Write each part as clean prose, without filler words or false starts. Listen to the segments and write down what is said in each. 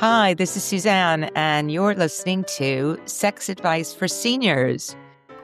Hi, this is Suzanne, and you're listening to Sex Advice for Seniors.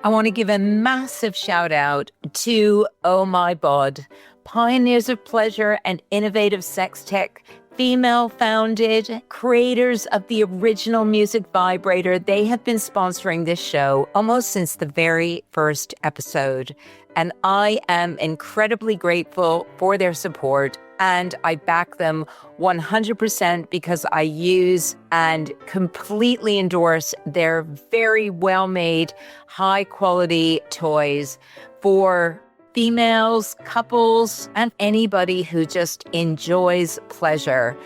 I want to give a massive shout out to Oh My Bod, pioneers of pleasure and innovative sex tech, female founded, creators of the original music vibrator. They have been sponsoring this show almost since the very first episode. And I am incredibly grateful for their support. And I back them 100% because I use and completely endorse their very well-made, high-quality toys for females, couples, and anybody who just enjoys pleasure.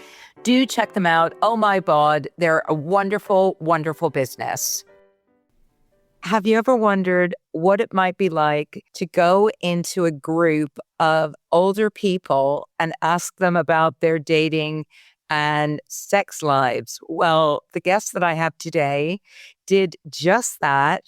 Do check them out. Oh my God, they're a wonderful, wonderful business. Have you ever wondered what it might be like to go into a group of older people and ask them about their dating and sex lives? Well, the guest that I have today did just that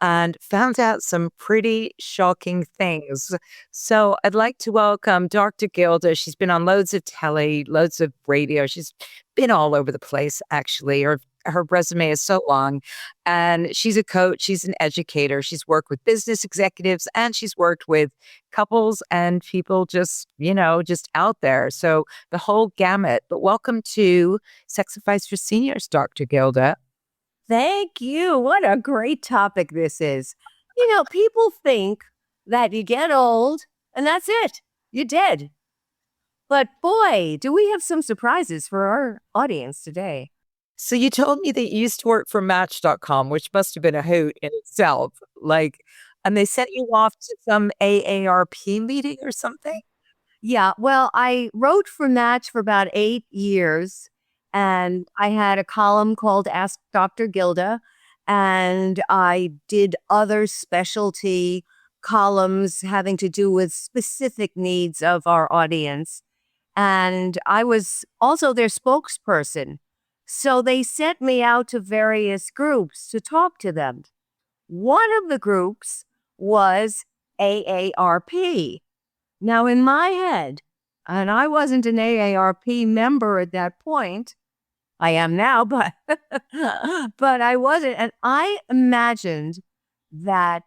and found out some pretty shocking things. So I'd like to welcome Dr. Gilda. She's been on loads of telly, loads of radio. She's been all over the place, actually. Her resume is so long, and she's a coach. She's an educator. She's worked with business executives, and she's worked with couples and people just out there. So the whole gamut. But welcome to Sex Advice for Seniors, Dr. Gilda. Thank you. What a great topic this is. People think that you get old and that's it. You're dead. But boy, do we have some surprises for our audience today. So you told me that you used to work for Match.com, which must have been a hoot in itself. And they sent you off to some AARP meeting or something? Yeah, well, I wrote for Match for about 8 years, and I had a column called Ask Dr. Gilda, and I did other specialty columns having to do with specific needs of our audience. And I was also their spokesperson. So they sent me out to various groups to talk to them. One of the groups was AARP. Now, in my head, and I wasn't an AARP member at that point, I am now, but I wasn't. And I imagined that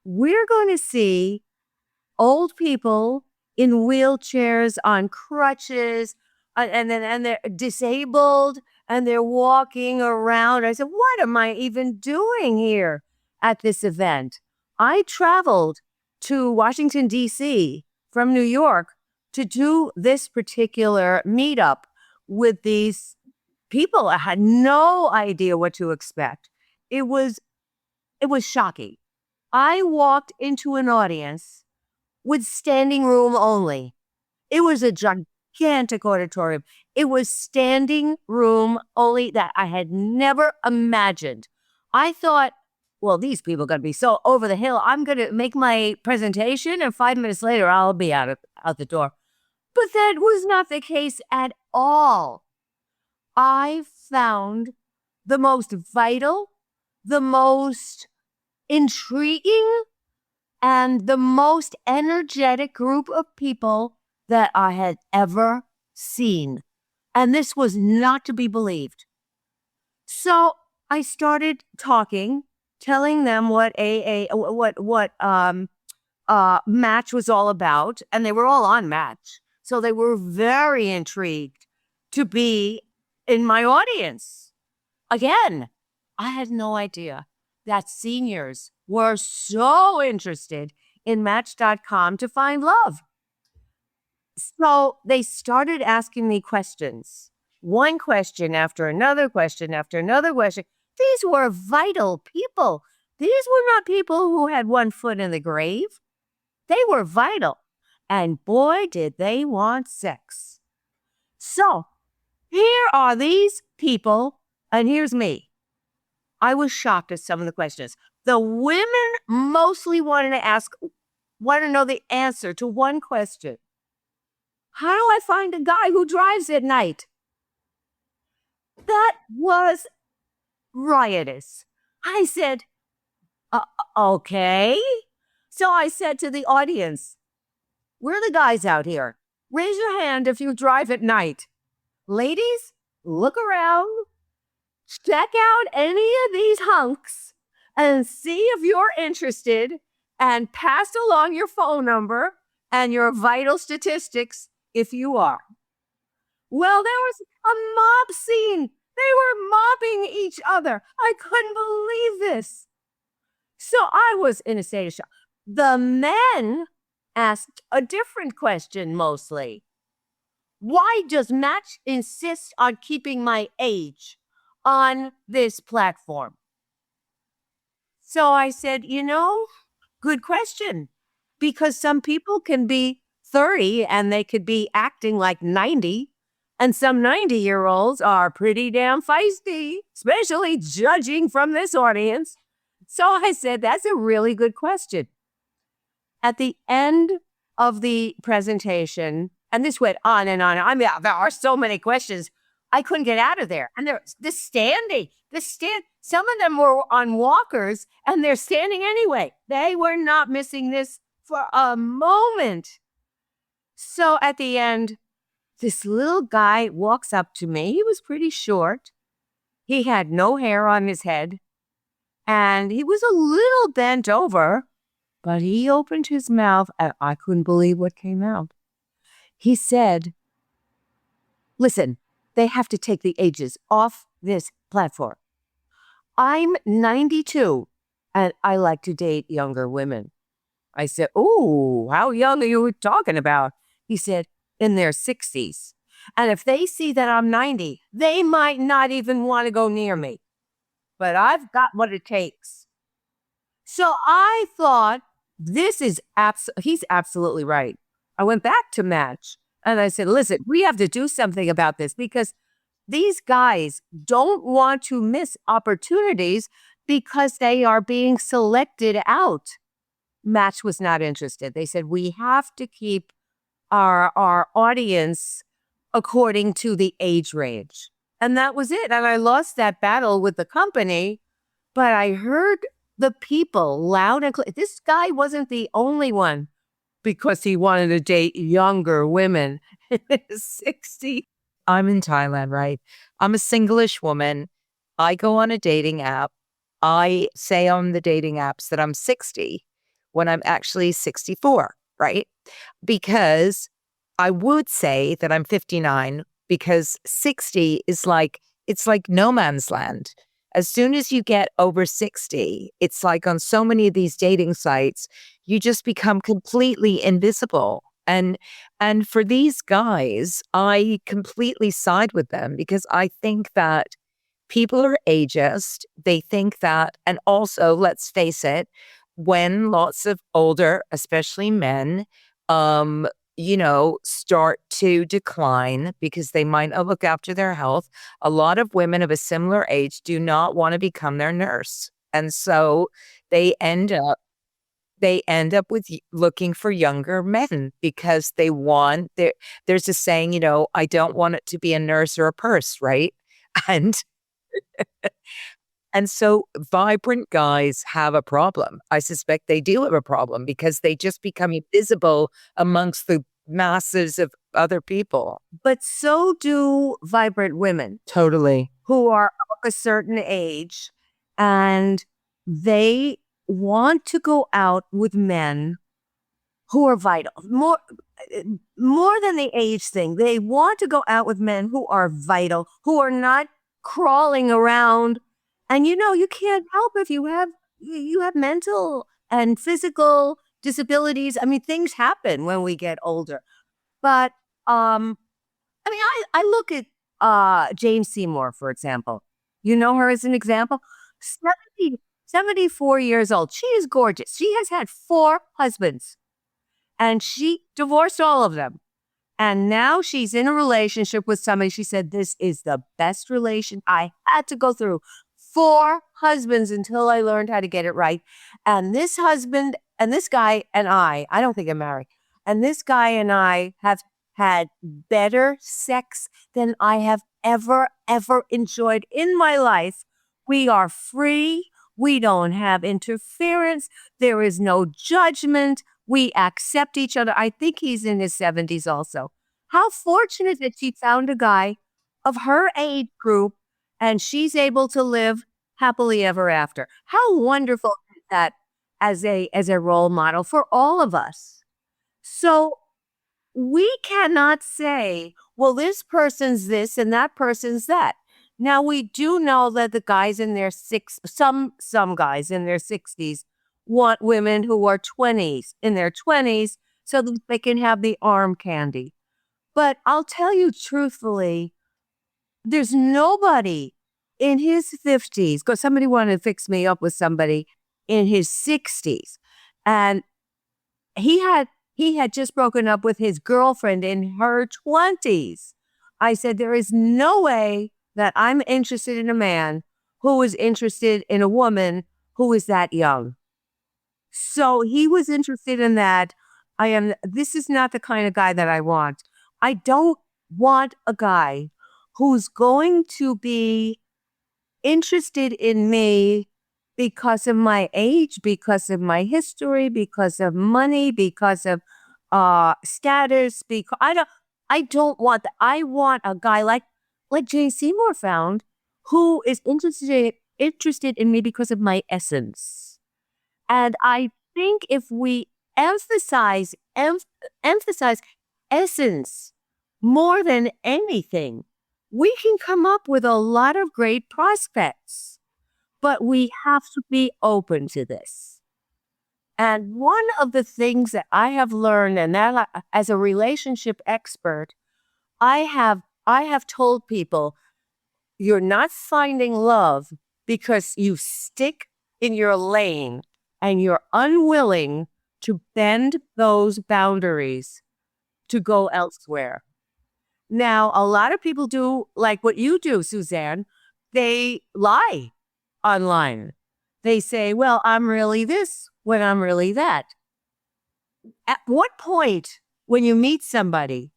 we're going to see old people in wheelchairs, on crutches, and they're disabled and they're walking around. I said, what am I even doing here at this event? I traveled to Washington, D.C. from New York to do this particular meetup with these people. I had no idea what to expect. It was shocking. I walked into an audience with standing room only. It was a gigantic auditorium. It was standing room only that I had never imagined. I thought, well, these people are going to be so over the hill. I'm going to make my presentation, and 5 minutes later, I'll be out the door. But that was not the case at all. I found the most vital, the most intriguing, and the most energetic group of people that I had ever seen. And this was not to be believed. So I started talking, telling them what Match was all about, and they were all on Match. So they were very intrigued to be in my audience. Again, I had no idea that seniors were so interested in Match.com to find love. So they started asking me questions, one question after another question after another question. These were vital people. These were not people who had one foot in the grave. They were vital. And boy, did they want sex. So here are these people, and here's me. I was shocked at some of the questions. The women mostly wanted to know the answer to one question. How do I find a guy who drives at night? That was riotous. I said, okay. So I said to the audience, where are the guys out here? Raise your hand if you drive at night. Ladies, look around, check out any of these hunks and see if you're interested and pass along your phone number and your vital statistics if you are. Well, there was a mob scene. They were mobbing each other. I couldn't believe this. So I was in a state of shock. The men asked a different question mostly. Why does Match insist on keeping my age on this platform? So I said, good question. Because some people can be 30 and they could be acting like 90. And some 90-year-olds are pretty damn feisty, especially judging from this audience. So I said, that's a really good question. At the end of the presentation, and this went on and on. I mean, there are so many questions. I couldn't get out of there. And they're some of them were on walkers and they're standing anyway. They were not missing this for a moment. So at the end, this little guy walks up to me. He was pretty short. He had no hair on his head. And he was a little bent over, but he opened his mouth and I couldn't believe what came out. He said, listen, they have to take the ages off this platform. I'm 92 and I like to date younger women. I said, oh, how young are you talking about? He said, in their 60s. And if they see that I'm 90, they might not even want to go near me. But I've got what it takes. So I thought, he's absolutely right. I went back to Match and I said, listen, we have to do something about this because these guys don't want to miss opportunities because they are being selected out. Match was not interested. They said, we have to keep our audience according to the age range. And that was it. And I lost that battle with the company, but I heard the people loud and clear. This guy wasn't the only one because he wanted to date younger women in his 60s. I'm in Thailand, right? I'm a singlish woman. I go on a dating app. I say on the dating apps that I'm 60 when I'm actually 64, right? Because I would say that I'm 59 because 60 is it's like no man's land. As soon as you get over 60, it's like on so many of these dating sites, you just become completely invisible. And for these guys, I completely side with them because I think that people are ageist. They think that, and also, let's face it, when lots of older, especially men, start to decline because they might not look after their health, a lot of women of a similar age do not want to become their nurse. And so they end up with looking for younger men because there's a saying, I don't want it to be a nurse or a purse, right? And and so vibrant guys have a problem. I suspect they do have a problem because they just become invisible amongst the masses of other people. But so do vibrant women. Totally. Who are of a certain age and they want to go out with men who are vital. More than the age thing. They want to go out with men who are vital, who are not crawling around. And you can't help if you have mental and physical disabilities. I mean, things happen when we get older. But I look at Jane Seymour, for example. You know her as an example? 74 years old. She is gorgeous. She has had 4 husbands. And she divorced all of them. And now she's in a relationship with somebody. She said, this is the best relation I had to go through. 4 husbands until I learned how to get it right. And this husband and this guy and I don't think I'm married. And this guy and I have had better sex than I have ever enjoyed in my life. We are free. We don't have interference. There is no judgment. We accept each other. I think he's in his 70s also. How fortunate that she found a guy of her age group, and she's able to live happily ever after. How wonderful is that as a role model for all of us? So we cannot say, well, this person's this and that person's that. Now we do know that the guys in their some guys in their 60s want women who are 20s in their 20s so that they can have the arm candy. But I'll tell you truthfully, there's nobody in his 50s, because somebody wanted to fix me up with somebody in his 60s. And he had just broken up with his girlfriend in her 20s. I said, there is no way that I'm interested in a man who is interested in a woman who is that young. So he was interested in that. This is not the kind of guy that I want. I don't want a guy who's going to be interested in me because of my age, because of my history, because of money, because of status. Because I don't want that. I want a guy like Jay Seymour found, who is interested in me because of my essence. And I think if we emphasize essence more than anything, we can come up with a lot of great prospects. But we have to be open to this. And one of the things that I have learned, and that as a relationship expert, I have told people, you're not finding love because you stick in your lane and you're unwilling to bend those boundaries to go elsewhere. Now, a lot of people do like what you do, Suzanne. They lie online. They say, well, I'm really this when I'm really that. At what point, when you meet somebody,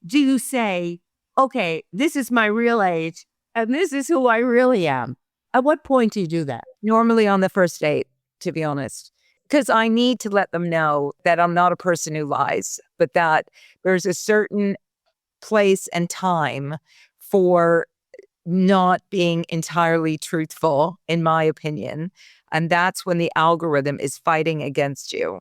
do you say, okay, this is my real age and this is who I really am? At what point do you do that? Normally on the first date, to be honest, because I need to let them know that I'm not a person who lies, but that there's a certain place and time for not being entirely truthful, in my opinion. And that's when the algorithm is fighting against you.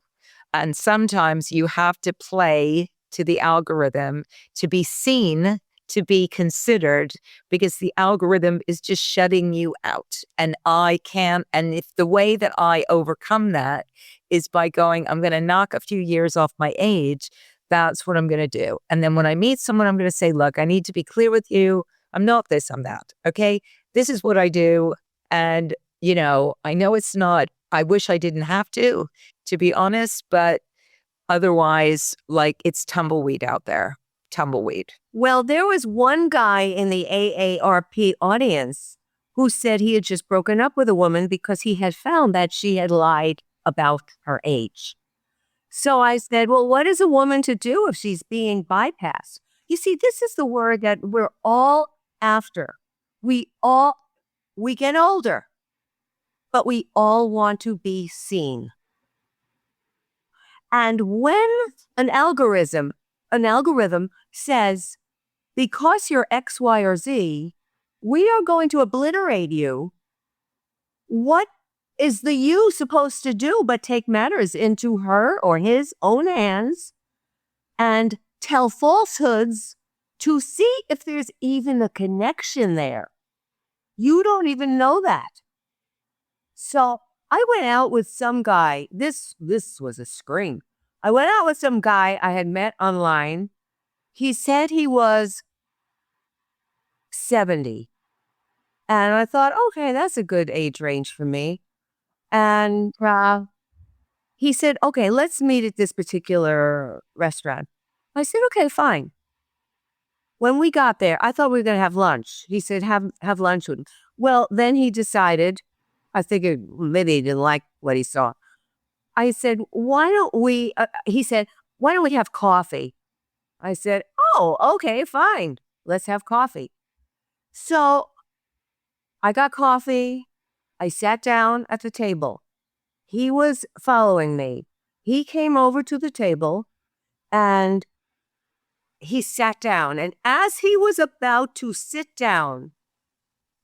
And sometimes you have to play to the algorithm to be seen, to be considered, because the algorithm is just shutting you out. And if the way that I overcome that is by going, I'm going to knock a few years off my age, that's what I'm going to do. And then when I meet someone, I'm going to say, look, I need to be clear with you. I'm not this, I'm that. Okay. This is what I do. And, I know it's not, I wish I didn't have to be honest, but otherwise, it's tumbleweed out there. Tumbleweed. Well, there was one guy in the AARP audience who said he had just broken up with a woman because he had found that she had lied about her age. So I said, well, what is a woman to do if she's being bypassed? You see, this is the word that we're all after. We get older, but we all want to be seen. And when an algorithm says, because you're X, Y, or Z, we are going to obliterate you, what is the you supposed to do but take matters into her or his own hands and tell falsehoods to see if there's even a connection there? You don't even know that. So I went out with some guy. This was a scream. I went out with some guy I had met online. He said he was 70. And I thought, okay, that's a good age range for me. And he said, okay, let's meet at this particular restaurant. I said, okay, fine. When we got there, I thought we were going to have lunch. He said, have lunch with him. Well, then he decided, I figured maybe he didn't like what he saw. I said, he said, why don't we have coffee? I said, oh, okay, fine. Let's have coffee. So I got coffee. I sat down at the table. He was following me. He came over to the table and he sat down, and as he was about to sit down,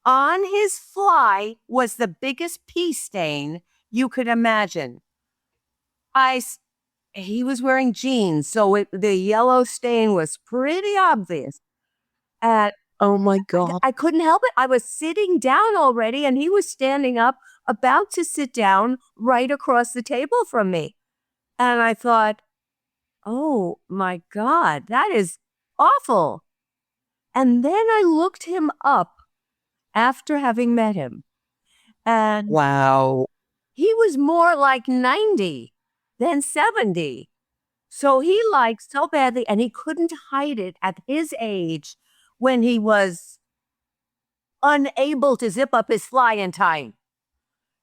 on his fly was the biggest pee stain you could imagine. He was wearing jeans, so the yellow stain was pretty obvious. And Oh my God. I couldn't help it. I was sitting down already, and he was standing up, about to sit down right across the table from me. And I thought, oh my God, that is awful. And then I looked him up after having met him. And Wow. he was more like 90 than 70. So he liked so badly, and he couldn't hide it at his age when he was unable to zip up his fly in time.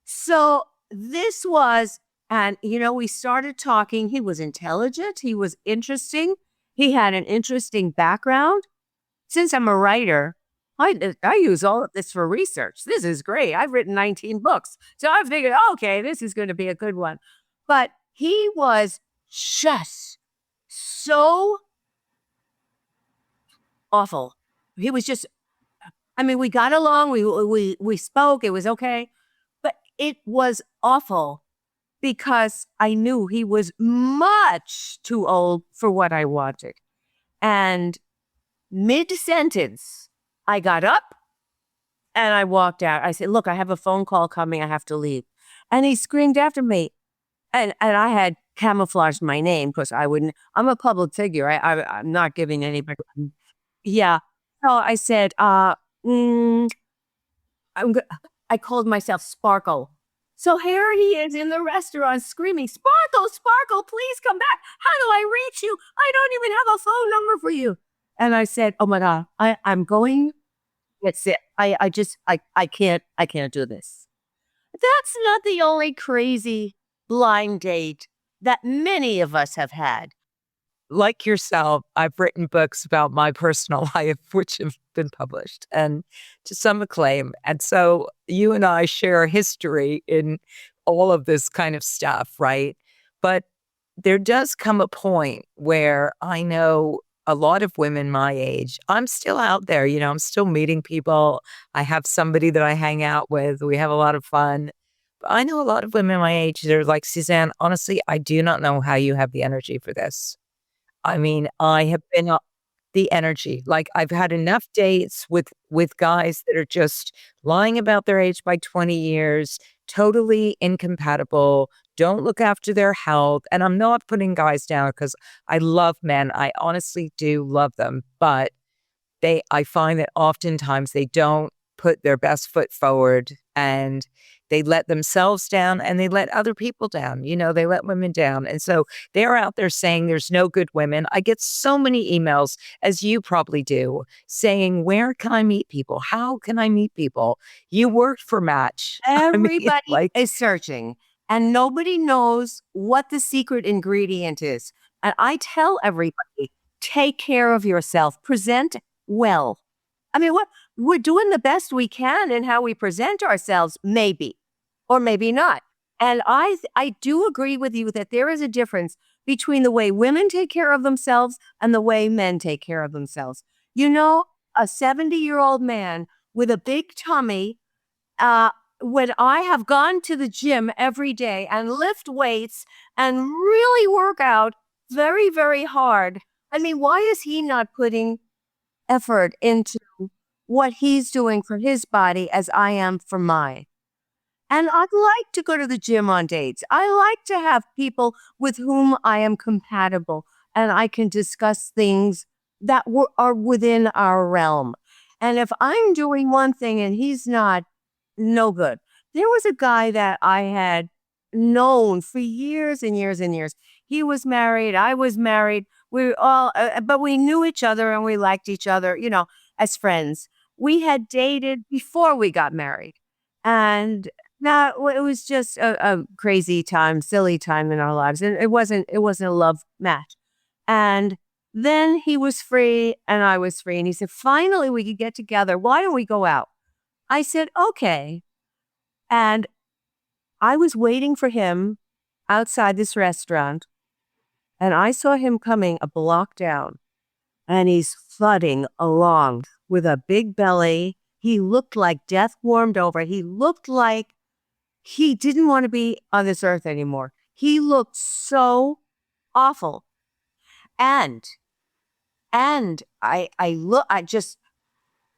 So this was, and we started talking. He was intelligent. He was interesting. He had an interesting background. Since I'm a writer, I use all of this for research. This is great. I've written 19 books. So I figured, okay, this is going to be a good one. But he was just so awful. He was just, we got along. We spoke. It was okay. But it was awful because I knew he was much too old for what I wanted. And mid-sentence, I got up and I walked out. I said, look, I have a phone call coming. I have to leave. And he screamed after me. And I had camouflaged my name because I'm a public figure. I'm not giving anybody. Yeah. So I said, I called myself Sparkle. So here he is in the restaurant screaming, Sparkle, Sparkle, please come back. How do I reach you? I don't even have a phone number for you. And I said, oh my God, I'm going. That's it. I can't do this. That's not the only crazy blind date that many of us have had. Like yourself, I've written books about my personal life, which have been published and to some acclaim. And so you and I share a history in all of this kind of stuff, right? But there does come a point where I know a lot of women my age, I'm still out there, I'm still meeting people. I have somebody that I hang out with. We have a lot of fun. But I know a lot of women my age that are like, Suzanne, honestly, I do not know how you have the energy for this. I have been the energy. Like I've had enough dates with guys that are just lying about their age by 20 years, totally incompatible, don't look after their health. And I'm not putting guys down because I love men. I honestly do love them, but I find that oftentimes they don't put their best foot forward and they let themselves down and they let other people down. They let women down. And so they're out there saying there's no good women. I get so many emails, as you probably do, saying, where can I meet people? How can I meet people? You worked for Match. Everybody is searching, and nobody knows what the secret ingredient is. And I tell everybody, take care of yourself, present well. We're doing the best we can in how we present ourselves, maybe, or maybe not. And I do agree with you that there is a difference between the way women take care of themselves and the way men take care of themselves. A 70-year-old man with a big tummy, when I have gone to the gym every day and lift weights and really work out very, very hard, why is he not putting effort into what he's doing for his body as I am for mine? And I'd like to go to the gym on dates. I like to have people with whom I am compatible and I can discuss things that are within our realm. And if I'm doing one thing and he's not, no good. There was a guy that I had known for years and years and years. He was married. I was married. But we knew each other and we liked each other, as friends. We had dated before we got married. And now it was just a crazy time, silly time in our lives. And it wasn't a love match. And then he was free and I was free. And he said, finally, we could get together. Why don't we go out? I said, okay. And I was waiting for him outside this restaurant. And I saw him coming a block down. and he's thudding along with a big belly. He looked like death warmed over. He looked like he didn't want to be on this earth anymore. He looked so awful. And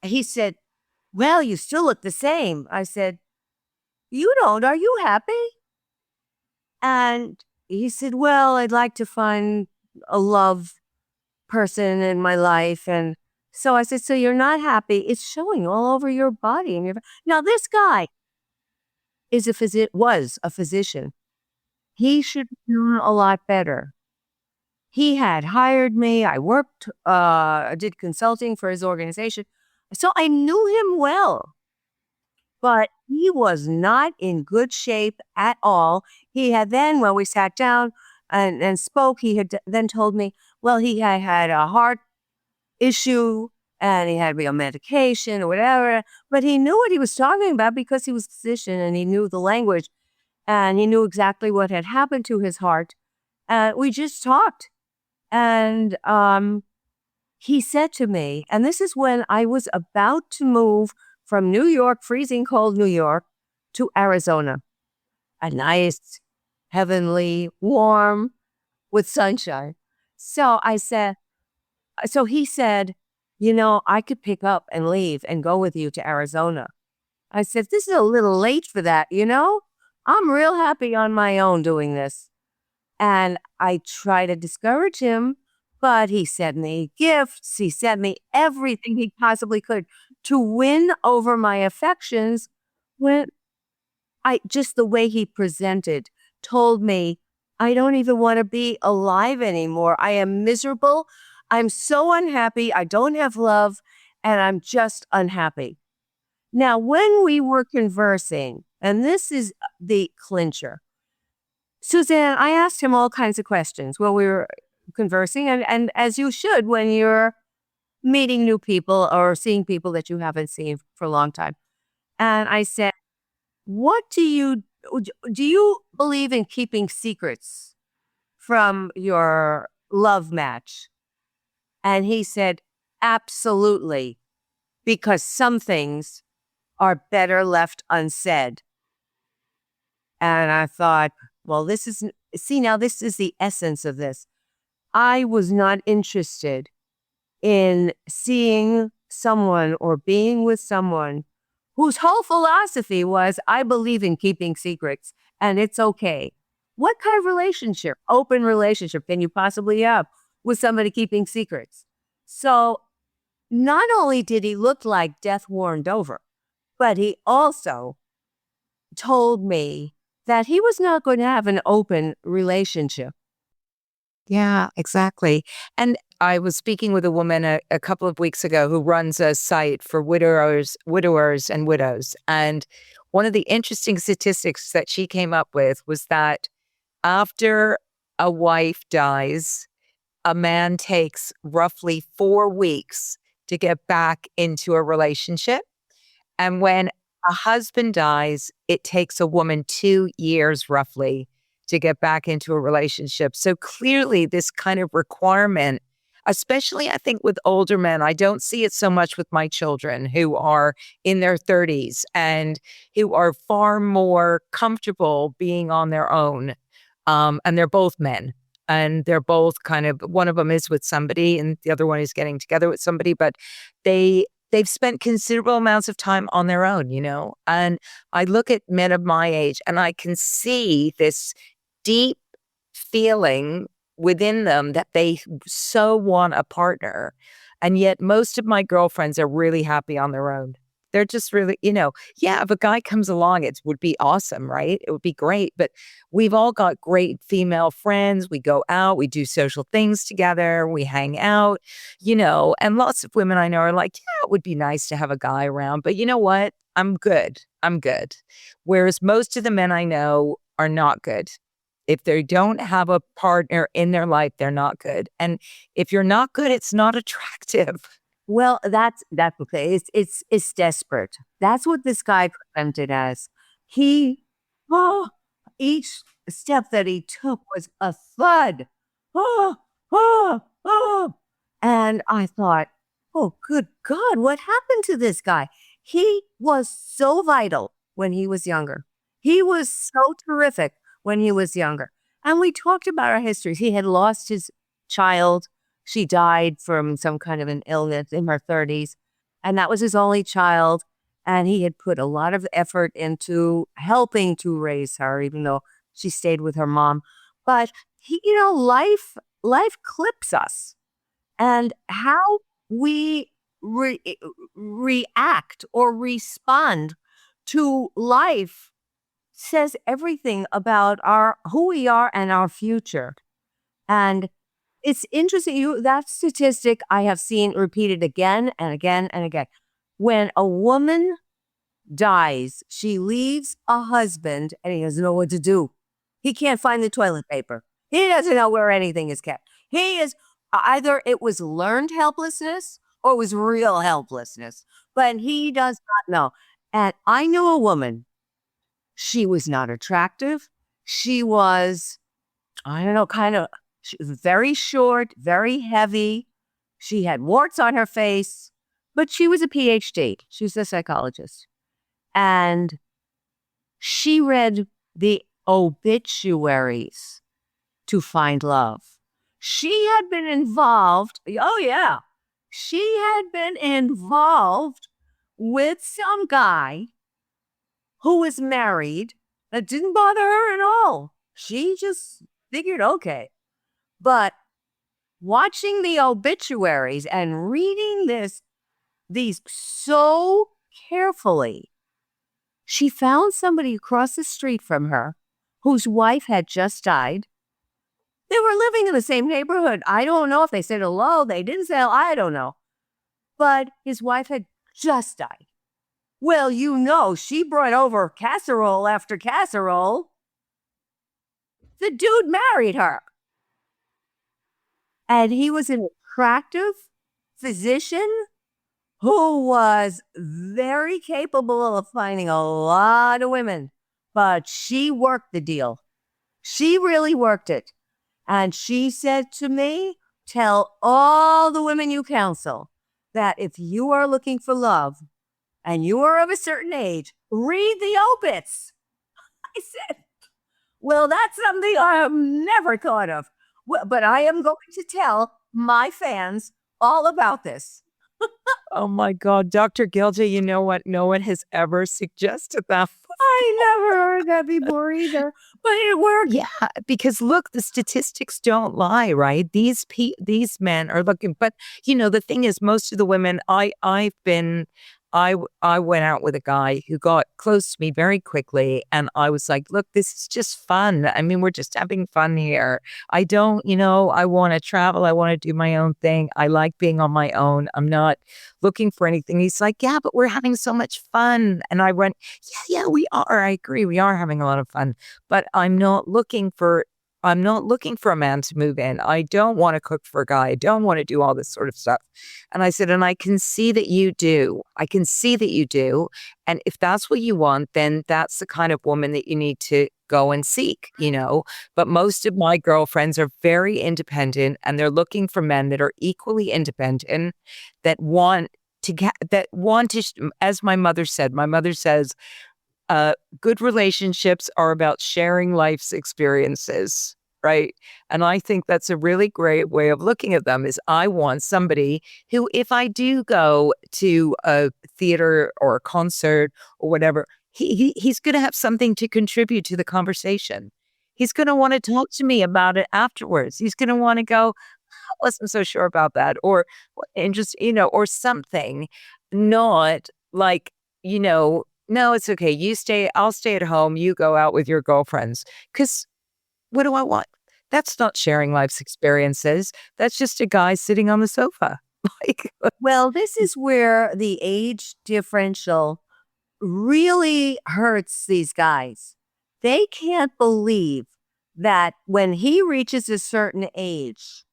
he said, "Well, you still look the same." I said, "You don't. Are you happy?" And he said, "Well, I'd like to find a love person in my life." And so I said, "So you're not happy? It's showing all over your body." And now this guy was a physician. He should have known a lot better. He had hired me. I did consulting for his organization. So I knew him well, but he was not in good shape at all. He had then, when we sat down and spoke, he had then told me, well, he had a heart issue and he had to be on medication or whatever, but he knew what he was talking about because he was a physician and he knew the language and he knew exactly what had happened to his heart. We just talked. And he said to me, and this is when I was about to move from New York, freezing cold New York, to Arizona, a nice, heavenly, warm with sunshine. So he said, I could pick up and leave and go with you to Arizona. I said, this is a little late for that, I'm real happy on my own doing this. And I try to discourage him, but he sent me gifts. He sent me everything he possibly could to win over my affections when just the way he presented told me, I don't even want to be alive anymore. I am miserable. I'm so unhappy. I don't have love and I'm just unhappy. Now, when we were conversing, and this is the clincher, Suzanne, I asked him all kinds of questions while we were conversing, and as you should when you're meeting new people or seeing people that you haven't seen for a long time. And I said, what do you believe in keeping secrets from your love match? And he said, absolutely, because some things are better left unsaid. And I thought, well, this is the essence of this. I was not interested in seeing someone or being with someone whose whole philosophy was, I believe in keeping secrets and it's okay. What kind of relationship, open relationship, can you possibly have with somebody keeping secrets? So not only did he look like death warmed over, but he also told me that he was not going to have an open relationship. Yeah, exactly. And I was speaking with a woman a couple of weeks ago who runs a site for widowers and widows. And one of the interesting statistics that she came up with was that after a wife dies, a man takes roughly 4 weeks to get back into a relationship. And when a husband dies, it takes a woman 2 years roughly to get back into a relationship. So clearly, this kind of requirement, especially I think with older men, I don't see it so much with my children who are in their 30s and who are far more comfortable being on their own. And they're both men. And they're both kind of, one of them is with somebody and the other one is getting together with somebody, but they've spent considerable amounts of time on their own, And I look at men of my age and I can see this deep feeling within them that they so want a partner. And yet most of my girlfriends are really happy on their own. They're just really, yeah, if a guy comes along, it would be awesome, right? It would be great. But we've all got great female friends. We go out, we do social things together, we hang out, and lots of women I know are like, yeah, it would be nice to have a guy around. But you know what? I'm good. I'm good. Whereas most of the men I know are not good. If they don't have a partner in their life, they're not good. And if you're not good, it's not attractive. Well, that's okay. It's desperate. That's what this guy presented as. He, oh, each step that he took was a thud. Oh, oh, oh. And I thought, oh, good God, what happened to this guy? He was so vital when he was younger. He was so terrific when he was younger. And we talked about our histories. He had lost his child. She died from some kind of an illness in her 30s. And that was his only child. And he had put a lot of effort into helping to raise her, even though she stayed with her mom. But life clips us, and how we react or respond to life says everything about who we are and our future. And it's interesting, that statistic I have seen repeated again and again and again. When a woman dies, she leaves a husband and he doesn't know what to do. He can't find the toilet paper. He doesn't know where anything is kept. He is either it was learned helplessness or it was real helplessness, but he does not know. And I know a woman, she was not attractive. She was, I don't know, she was very short, very heavy. She had warts on her face, but she was a PhD. She was a psychologist. And she read the obituaries to find love. She had been involved. Oh, yeah. She had been involved with some guy who was married that didn't bother her at all. She just figured, okay. But watching the obituaries and reading these so carefully, she found somebody across the street from her whose wife had just died. They were living in the same neighborhood. I don't know if they said hello. They didn't say hello. I don't know. But his wife had just died. Well, she brought over casserole after casserole. The dude married her. And he was an attractive physician who was very capable of finding a lot of women. But she worked the deal. She really worked it. And she said to me, tell all the women you counsel that if you are looking for love and you are of a certain age, read the obits. I said, well, that's something I have never thought of. Well, but I am going to tell my fans all about this. Oh my God, Dr. Gilda, you know what? No one has ever suggested that. I never heard that before either, but it worked. Yeah, because look, the statistics don't lie, right? These men are looking, but the thing is, most of the women I went out with a guy who got close to me very quickly, and I was like, look, this is just fun. I mean, we're just having fun here. I don't, I want to travel. I want to do my own thing. I like being on my own. I'm not looking for anything. He's like, yeah, but we're having so much fun. And I went, yeah, we are. I agree. We are having a lot of fun, but I'm not looking for a man to move in. I don't want to cook for a guy. I don't want to do all this sort of stuff. And I said, and I can see that you do. I can see that you do. And if that's what you want, then that's the kind of woman that you need to go and seek, But most of my girlfriends are very independent, and they're looking for men that are equally independent, that want to, as my mother says, good relationships are about sharing life's experiences, right? And I think that's a really great way of looking at them. Is I want somebody who, if I do go to a theater or a concert or whatever, he's going to have something to contribute to the conversation. He's going to want to talk to me about it afterwards. He's going to want to go, I wasn't so sure about that, or or something. Not like, no, it's okay. I'll stay at home. You go out with your girlfriends. Because what do I want? That's not sharing life's experiences. That's just a guy sitting on the sofa. Well, this is where the age differential really hurts these guys. They can't believe that when he reaches a certain age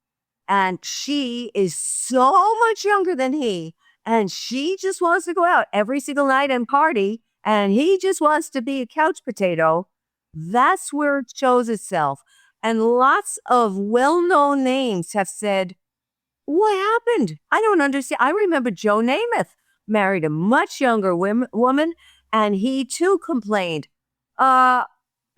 and she is so much younger than he, and she just wants to go out every single night and party, and he just wants to be a couch potato, that's where it shows itself. And lots of well-known names have said, What happened? I don't understand. I remember Joe Namath married a much younger woman, and he too complained. Uh,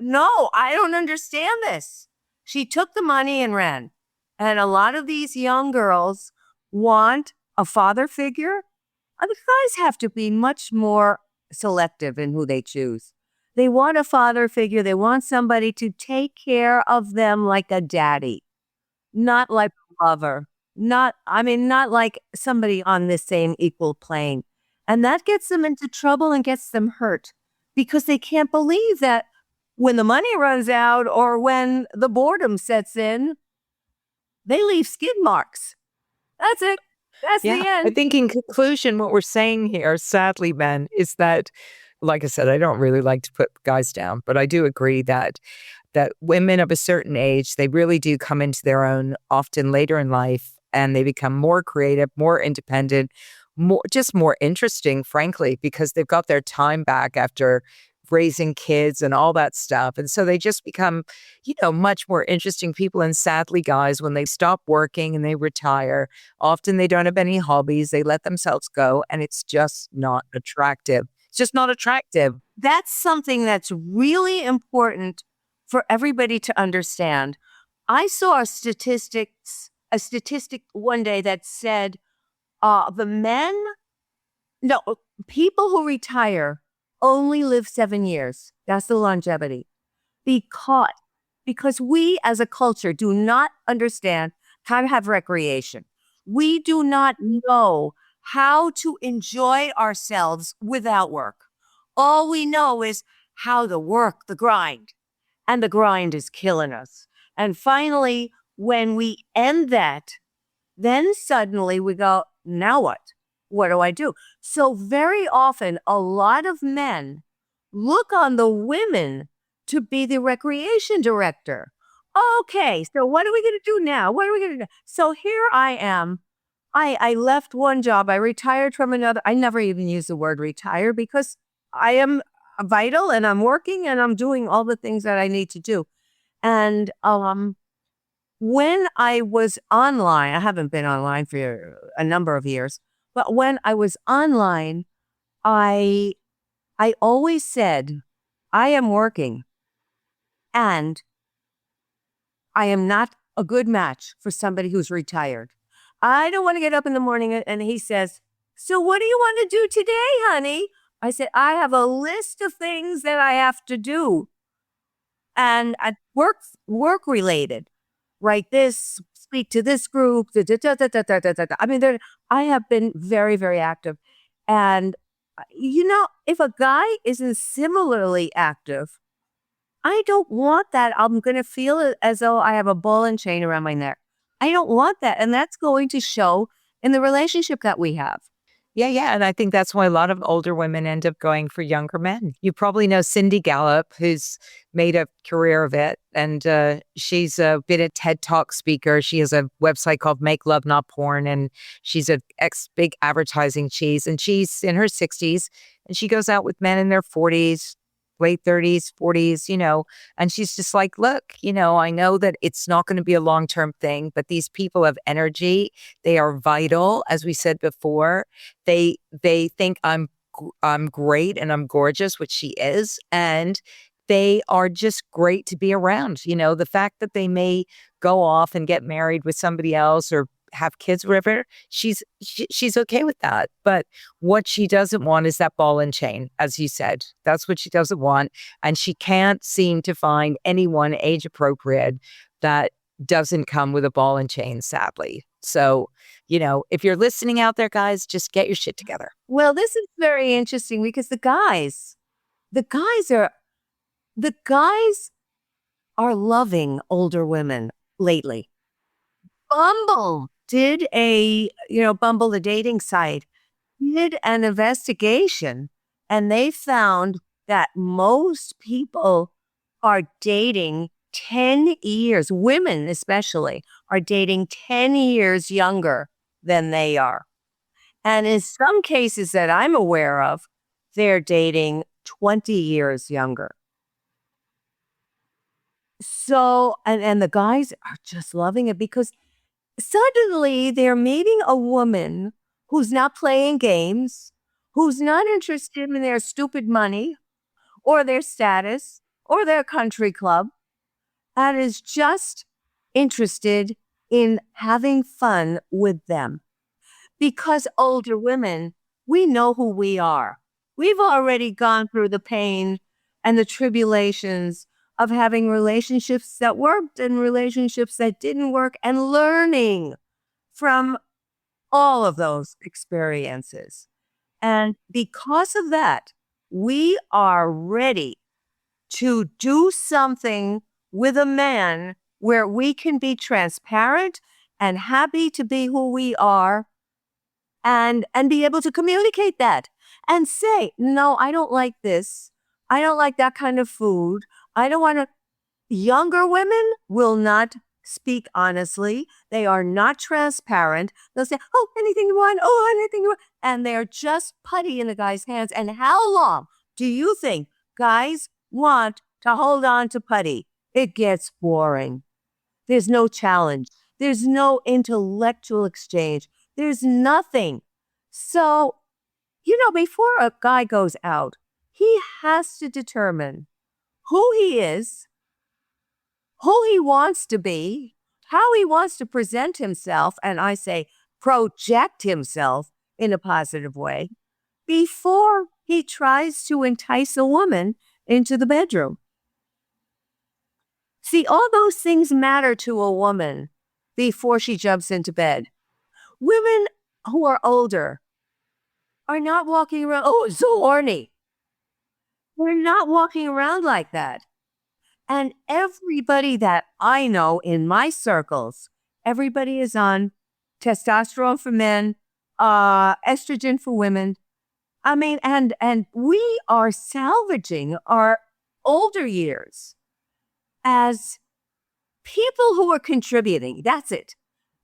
no, I don't understand this. She took the money and ran. And a lot of these young girls want a father figure. The guys have to be much more selective in who they choose. They want a father figure. They want somebody to take care of them like a daddy, not like a lover. Not like somebody on the same equal plane. And that gets them into trouble and gets them hurt because they can't believe that when the money runs out or when the boredom sets in, they leave skid marks. That's it. That's the Yeah, I end. think in conclusion, what we're saying here, sadly, Ben, is that, like I said, I don't really like to put guys down, but I do agree that women of a certain age, they really do come into their own often later in life, and they become more creative, more independent, more interesting, frankly, because they've got their time back after raising kids and all that stuff. And so they just become, much more interesting people. And sadly, guys, when they stop working and they retire, often they don't have any hobbies. They let themselves go, and it's just not attractive. It's just not attractive. That's something that's really important for everybody to understand. I saw a statistic one day that said the men, no, people who retire only live 7 years. That's the longevity. Because because we as a culture do not understand how to have recreation. We do not know how to enjoy ourselves without work. All we know is how to work the grind, and the grind is killing us. And finally, when we end that, then suddenly we go, now what? What do I do? So very often, a lot of men look on the women to be the recreation director. Okay, so what are we going to do now? What are we going to do? So here I am. I left one job. I retired from another. I never even use the word retire because I am vital and I'm working and I'm doing all the things that I need to do. And when I was online, I haven't been online for a number of years, but when I was online, I I always said, I am working and I am not a good match for somebody who's retired. I don't want to get up in the morning and he says, so what do you want to do today, honey? I said, I have a list of things that I have to do and work related. Write this, speak to this group. Da, da, da, da, da, da, da, da, da. I mean, I have been very, very active. And, if a guy isn't similarly active, I don't want that. I'm going to feel as though I have a ball and chain around my neck. I don't want that. And that's going to show in the relationship that we have. Yeah, yeah. And I think that's why a lot of older women end up going for younger men. You probably know Cindy Gallup, who's made a career of it. And she's been a TED Talk speaker. She has a website called Make Love Not Porn. And she's an big advertising cheese. And she's in her 60s. And she goes out with men in their 40s, late 30s, 40s, and she's just like, look, I know that it's not going to be a long-term thing, but these people have energy. They are vital, as we said before. They think I'm great and I'm gorgeous, which she is, and they are just great to be around. The fact that they may go off and get married with somebody else or have kids, whatever, she's okay with that. But what she doesn't want is that ball and chain, as you said. That's what she doesn't want. And she can't seem to find anyone age appropriate that doesn't come with a ball and chain, sadly. So, if you're listening out there, guys, just get your shit together. Well, this is very interesting because the guys are loving older women lately. Bumble did Bumble, the dating site, did an investigation and they found that most people are dating 10 years, women especially, are dating 10 years younger than they are. And in some cases that I'm aware of, they're dating 20 years younger. So, and the guys are just loving it because suddenly they're meeting a woman who's not playing games, who's not interested in their stupid money or their status or their country club, and is just interested in having fun with them. Because older women, we know who we are. We've already gone through the pain and the tribulations of having relationships that worked and relationships that didn't work and learning from all of those experiences. And because of that, we are ready to do something with a man where we can be transparent and happy to be who we are and be able to communicate that and say, no, I don't like this. I don't like that kind of food. I don't want to. Younger women will not speak honestly. They are not transparent. They'll say, oh, anything you want. Oh, anything you want. And they're just putty in the guy's hands. And how long do you think guys want to hold on to putty? It gets boring. There's no challenge. There's no intellectual exchange. There's nothing. So, before a guy goes out, he has to determine who he is, who he wants to be, how he wants to present himself, and I say project himself in a positive way, before he tries to entice a woman into the bedroom. See, all those things matter to a woman before she jumps into bed. Women who are older are not walking around, oh, so horny. We're not walking around like that. And everybody that I know in my circles, everybody is on testosterone for men, estrogen for women. I mean, and we are salvaging our older years as people who are contributing. That's it.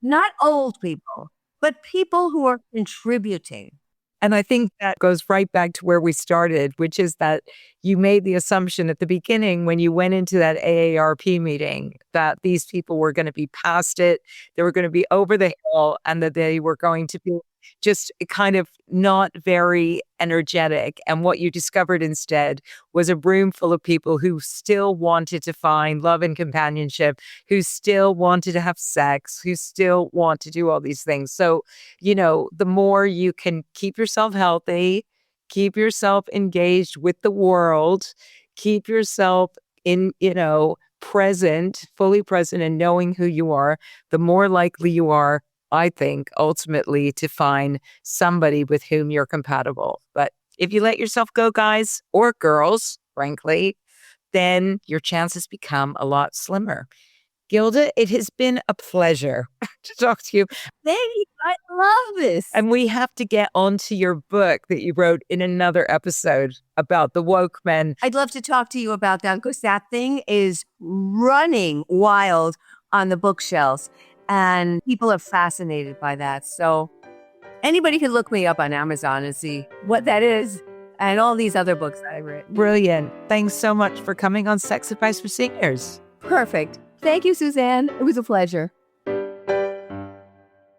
Not old people, but people who are contributing. And I think that goes right back to where we started, which is that you made the assumption at the beginning when you went into that AARP meeting that these people were going to be past it, they were going to be over the hill, and that they were going to be just kind of not very energetic. And what you discovered instead was a room full of people who still wanted to find love and companionship, who still wanted to have sex, who still want to do all these things. So, the more you can keep yourself healthy, keep yourself engaged with the world, keep yourself in, present, fully present and knowing who you are, the more likely you are, I think, ultimately to find somebody with whom you're compatible. But if you let yourself go, guys or girls, frankly, then your chances become a lot slimmer. Gilda, it has been a pleasure to talk to you. Thank you. I love this. And we have to get onto your book that you wrote in another episode about the woke men. I'd love to talk to you about that because that thing is running wild on the bookshelves and people are fascinated by that. So anybody can look me up on Amazon and see what that is and all these other books that I've written. Brilliant. Thanks so much for coming on Sex Advice for Seniors. Perfect. Thank you, Suzanne. It was a pleasure.